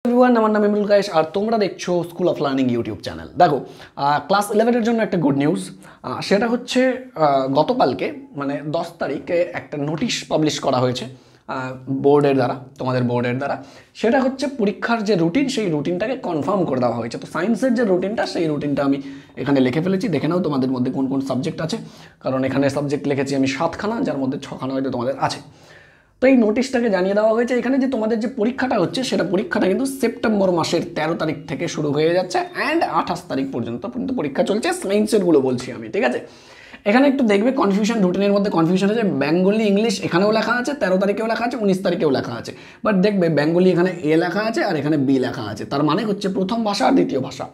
Everyone, আমার নাম Imrul guys আর তোমরা দেখছো school of learning YouTube channel. দেখো, ক্লাস 11-এর জন্য একটা গুড নিউজ। সেটা হচ্ছে গতকালকে মানে 10 তারিখে একটা নোটিশ পাবলিশ করা হয়েছে বোর্ডের দ্বারা, তোমাদের বোর্ডের দ্বারা। সেটা হচ্ছে পরীক্ষার যে রুটিন, সেই রুটিনটাকে কনফার্ম করে দেওয়া হয়েছে। তো সায়েন্সের যে রুটিনটা, সেই রুটিনটা আমি এখানে লিখে ফেলেছি। দেখে নাও তোমাদের মধ্যে কোন কোন সাবজেক্ট আছে, কারণ এখানে সাবজেক্ট লিখেছি আমি 7খানা, যার মধ্যে 6খানা হয়তো তোমাদের আছে। তো এই নোটিশটাকে জানিয়ে দেওয়া হয়েছে এখানে যে তোমাদের যে পরীক্ষাটা হচ্ছে, সেটা পরীক্ষাটা কিন্তু সেপ্টেম্বর মাসের 13 তারিখ থেকে শুরু হয়ে যাচ্ছে অ্যান্ড 28 তারিখ পর্যন্ত কিন্তু পরীক্ষা চলছে। সায়েন্সেরগুলো বলছি আমি, ঠিক আছে। এখানে একটু দেখবে কনফিউশন, রুটিনের মধ্যে কনফিউশন আছে। বেঙ্গলি ইংলিশ এখানেও লেখা আছে, 13 তারিখেও লেখা আছে, 19 তারিখেও লেখা আছে। বাট দেখবে বেঙ্গলি এখানে এ লেখা আছে আর এখানে বি লেখা আছে। তার মানে হচ্ছে প্রথম ভাষা আর দ্বিতীয় ভাষা।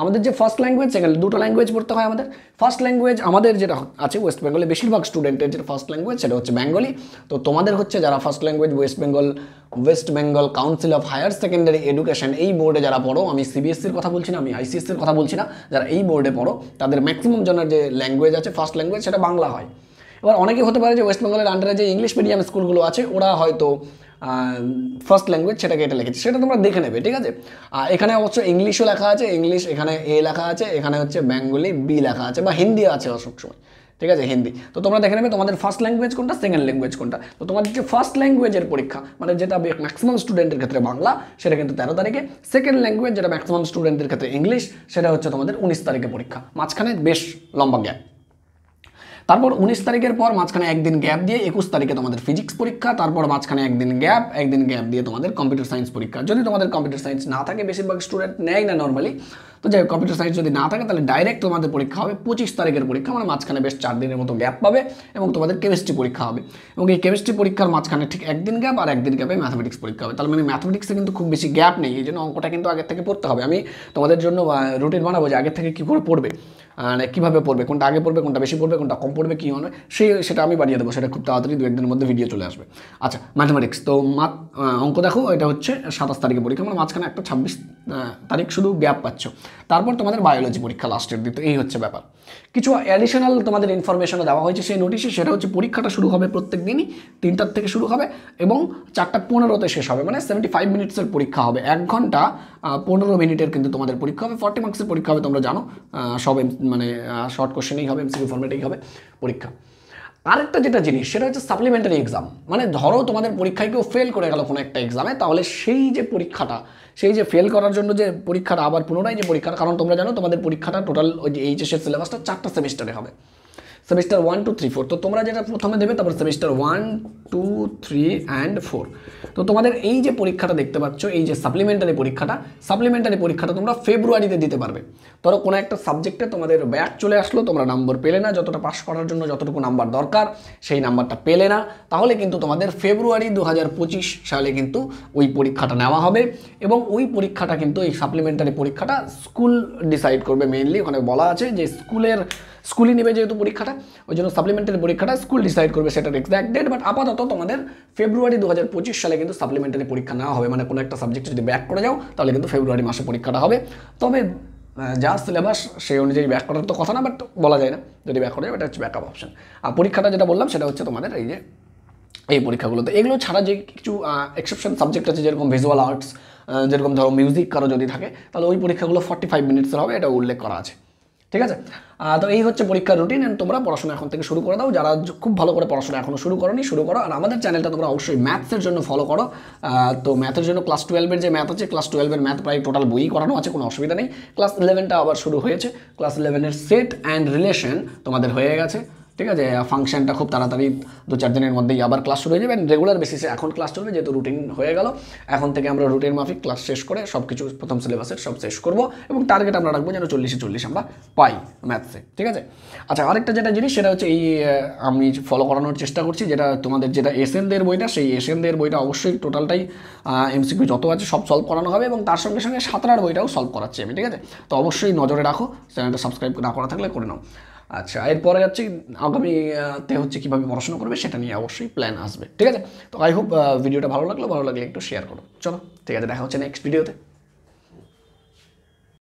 আমাদের যে ফার্স্ট ল্যাঙ্গুয়েজ, সেখানে দুটো ল্যাঙ্গুয়েজ পড়তে হয় আমাদের। ফার্স্ট ল্যাঙ্গুয়েজ আমাদের যেটা আছে ওয়েস্ট বেঙ্গলে বেশিরভাগ স্টুডেন্টের যেটা ফার্স্ট ল্যাঙ্গুয়েজ, সেটা হচ্ছে বেঙ্গলি। তো তোমাদের হচ্ছে যারা first language West Bengal Council of Higher Secondary Education, এই বোর্ডে যারা পড়ো, আমি সিবিএসসির কথা বলছি না, আমি আইসিএসসির কথা বলছি না, যারা এই বোর্ডে পড়ো তাদের ম্যাক্সিমাম জনের যে ল্যাঙ্গুয়েজ আছে ফার্স্ট ল্যাঙ্গুয়েজ, সেটা বাংলা হয়। এবার অনেকে হতে পারে যে ওয়েস্ট বেঙ্গলের আন্ডারে যে ইংলিশ মিডিয়াম স্কুলগুলো আছে, ওরা হয়তো ফার্স্ট ল্যাঙ্গুয়েজ সেটাকে এটা লিখেছে, সেটা তোমরা দেখে নেবে, ঠিক আছে। এখানে অবশ্য ইংলিশও লেখা আছে, ইংলিশ এখানে এ লেখা আছে, এখানে হচ্ছে বেঙ্গলি বি লেখা আছে, বা হিন্দি আছে সবসময়, ঠিক আছে, হিন্দি। তো তোমরা দেখে নেবে তোমাদের ফার্স্ট ল্যাঙ্গুয়েজ কোনটা, সেকেন্ড ল্যাঙ্গুয়েজ কোনটা। তো তোমাদের যে ফার্স্ট ল্যাঙ্গুয়েজের পরীক্ষা, মানে যেটা ম্যাক্সিমাম স্টুডেন্টের ক্ষেত্রে বাংলা, সেটা কিন্তু 13 তারিখে। সেকেন্ড ল্যাঙ্গুয়েজ যেটা ম্যাক্সিমাম স্টুডেন্টের ক্ষেত্রে ইংলিশ, সেটা হচ্ছে তোমাদের 19 তারিখে পরীক্ষা। মাঝখানে বেশ লম্বা গ্যাপ। তারপর 19 তারিখের পর মাঝখানে একদিন গ্যাপ দিয়ে 21 তারিখে তোমাদের ফিজিক্স পরীক্ষা। তারপর মাঝখানে একদিন গ্যাপ দিয়ে তোমাদের কম্পিউটার সায়েন্স পরীক্ষা। যদি তোমাদের কম্পিউটার সায়েন্স না থাকে, বেশিরভাগ স্টুডেন্ট নেয় না নর্মালি, তো যাই কম্পিউটার সায়েন্স যদি না থাকে, তাহলে ডাইরেক্ট তোমাদের পরীক্ষা হবে 25 তারিখের পরীক্ষা, মানে মাঝখানে বেশ 4 দিনের মতো গ্যাপ পাবে, এবং তোমাদের কেমিস্ট্রি পরীক্ষা হবে। এবং এই কেমিস্ট্রি পরীক্ষার মাঝখানে ঠিক একদিন গ্যাপ, আর একদিন গ্যাপে ম্যাথমেটিক্স পরীক্ষা হবে। তার মানে ম্যাথমেটিক্সে কিন্তু খুব বেশি গ্যাপ নেই, এই জন্য অঙ্কটা কিন্তু আগের থেকে পড়তে হবে। আমি তোমাদের জন্য রুটিন বানাবো যে আগের থেকে কী করে পড়বে, কীভাবে পড়বে, কোনটা আগে পড়বে, কোনটা বেশি পড়বে, কোনটা কম পড়বে, কী হবে সেটা আমি বানিয়ে দেবো। সেটা খুব তাড়াতাড়ি 2-1 দিনের মধ্যে ভিডিও চলে আসবে। আচ্ছা, ম্যাথমেটিক্স তো অঙ্ক দেখো, এটা হচ্ছে 27 তারিখে পরীক্ষা, মানে মাঝখানে একটা 26 তারিখ শুধু গ্যাপ পাচ্ছ। তারপর তোমাদের বায়োলজি পরীক্ষা লাস্টের দিতে, এই হচ্ছে ব্যাপার। কিছু অ্যাডিশনাল তোমাদের ইনফরমেশনও দেওয়া হয়েছে সেই নোটিশে। সেটা হচ্ছে পরীক্ষাটা শুরু হবে প্রত্যেক দিনই 3টার থেকে শুরু হবে এবং 4:15-তে শেষ হবে, মানে 75 মিনিটসের পরীক্ষা হবে। 1 ঘন্টা 15 মিনিটের কিন্তু তোমাদের পরীক্ষা হবে। 40 মার্কসের পরীক্ষা হবে, তোমরা জানো। সব মানে শর্ট কোশ্চেনেই হবে, এমসিকিউ ফরম্যাটেই হবে পরীক্ষা। আরেকটা যেটা জিনিস, সেটা হচ্ছে সাপ্লিমেন্টারি এক্সাম। মানে ধরো তোমাদের পরীক্ষায় কেউ ফেল করে গেল কোনো একটা এক্সামে, তাহলে সেই যে পরীক্ষাটা, সেই যে ফেল করার জন্য যে পরীক্ষাটা, আবার পুনরায় যে পরীক্ষাটা, কারণ তোমরা জানো তোমাদের পরীক্ষাটা টোটাল ওই যে এইচএসের সিলেবাসটা 4টা সেমিস্টারে হবে, সেমিস্টার 1, 2, 3, 4। তো তোমরা যেটা প্রথমে দেবে, তারপর সেমিস্টার 1, 2, 3 অ্যান্ড 4। তো তোমাদের এই যে পরীক্ষাটা দেখতে পাচ্ছ, এই যে সাপ্লিমেন্টারি পরীক্ষাটা তোমরা ফেব্রুয়ারিতে দিতে পারবে। ধরো কোনো একটা সাবজেক্টে তোমাদের ব্যাক চলে আসলো, তোমরা নাম্বার পেলে না, যতটা পাস করার জন্য যতটুকু নাম্বার দরকার সেই নাম্বারটা পেলে না, তাহলে কিন্তু তোমাদের ফেব্রুয়ারি 2025 সালে কিন্তু ওই পরীক্ষাটা নেওয়া হবে। এবং ওই পরীক্ষাটা কিন্তু, এই সাপ্লিমেন্টারি পরীক্ষাটা স্কুল ডিসাইড করবে মেইনলি। ওখানে বলা আছে যে স্কুলই নেবে যেহেতু পরীক্ষাটা, ওই জন্য সাপ্লিমেন্টারি পরীক্ষাটা স্কুল ডিসাইড করবে সেটার এক্সাক্ট ডেট। বাট আপাতত তোমাদের ফেব্রুয়ারি 2025 সালে কিন্তু সাপ্লিমেন্টারি পরীক্ষা নেওয়া হবে। মানে কোনো একটা সাবজেক্টে যদি ব্যাক করে যাও, তাহলে কিন্তু ফেব্রুয়ারি মাসে পরীক্ষাটা হবে। তবে যা সিলেবাস সেই অনুযায়ী ব্যাক করার তো কথা না, বাট বলা যায় না, যদি ব্যাক করে যাবে এটা হচ্ছে ব্যাকআপ অপশন। আর পরীক্ষাটা যেটা বললাম, সেটা হচ্ছে তোমাদের এই যে এই পরীক্ষাগুলোতে। এগুলো ছাড়া যে কিছু এক্সেপশন সাবজেক্ট আছে, যেরকম ভিজুয়াল আর্টস, যেরকম ধরো মিউজিক কারো যদি থাকে, তাহলে ওই পরীক্ষাগুলো 45 মিনিটসের হবে, এটা উল্লেখ করা আছে, ঠিক আছে। তো এই হচ্ছে পরীক্ষার রুটিন। এন্ড তোমরা পড়াশোনা এখন থেকে শুরু করে দাও। যারা খুব ভালো করে পড়াশোনা এখনো শুরু করো। আর আমাদের চ্যানেলটা তোমরা অবশ্যই ম্যাথসের জন্য ফলো করো। তো ম্যাথের জন্য ক্লাস 12-এর যে ম্যাথ আছে, ক্লাস 12-এর ম্যাথ প্রায় টোটাল বই করানো আছে, কোনো অসুবিধা নেই। ক্লাস 11টা আবার শুরু হয়েছে। ক্লাস 11-এর সেট অ্যান্ড রিলেশন তোমাদের হয়ে গেছে, ঠিক আছে। ফাংশনটা খুব তাড়াতাড়ি 2-4 দিনের মধ্যেই আবার ক্লাস শুরু হয়ে যাবে। রেগুলার বেসিসে এখন ক্লাস চলবে, যেহেতু রুটিন হয়ে গেল। এখন থেকে আমরা রুটিন মাফিক ক্লাস শেষ করে সব কিছু প্রথম সিলেবাসের সব শেষ করব, এবং টার্গেট আমরা রাখবো যেন 40-40 আমরা পাই ম্যাথসে, ঠিক আছে। আচ্ছা, আরেকটা যেটা জিনিস, সেটা হচ্ছে এই আমি ফলো করানোর চেষ্টা করছি, যেটা তোমাদের যেটা এসএনদের বইটা, সেই এসএনদের বইটা অবশ্যই টোটালটাই এমসিকিউ যত আছে সব সলভ করানো হবে, এবং তার সঙ্গে সঙ্গে সাঁতরার বইটাও সলভ করাচ্ছি আমি, ঠিক আছে। তো অবশ্যই নজরে রাখো, চ্যানেলটা সাবস্ক্রাইব না করা থাকলে করে নাও। আচ্ছা, এরপরে যাচ্ছি আগামীতে হচ্ছে কীভাবে পড়াশোনা করবে সেটা নিয়ে অবশ্যই প্ল্যান আসবে, ঠিক আছে। তো আই হোপ ভিডিওটা ভালো লাগলে একটু শেয়ার করো। চলো, ঠিক আছে, দেখা হচ্ছে নেক্সট ভিডিওতে।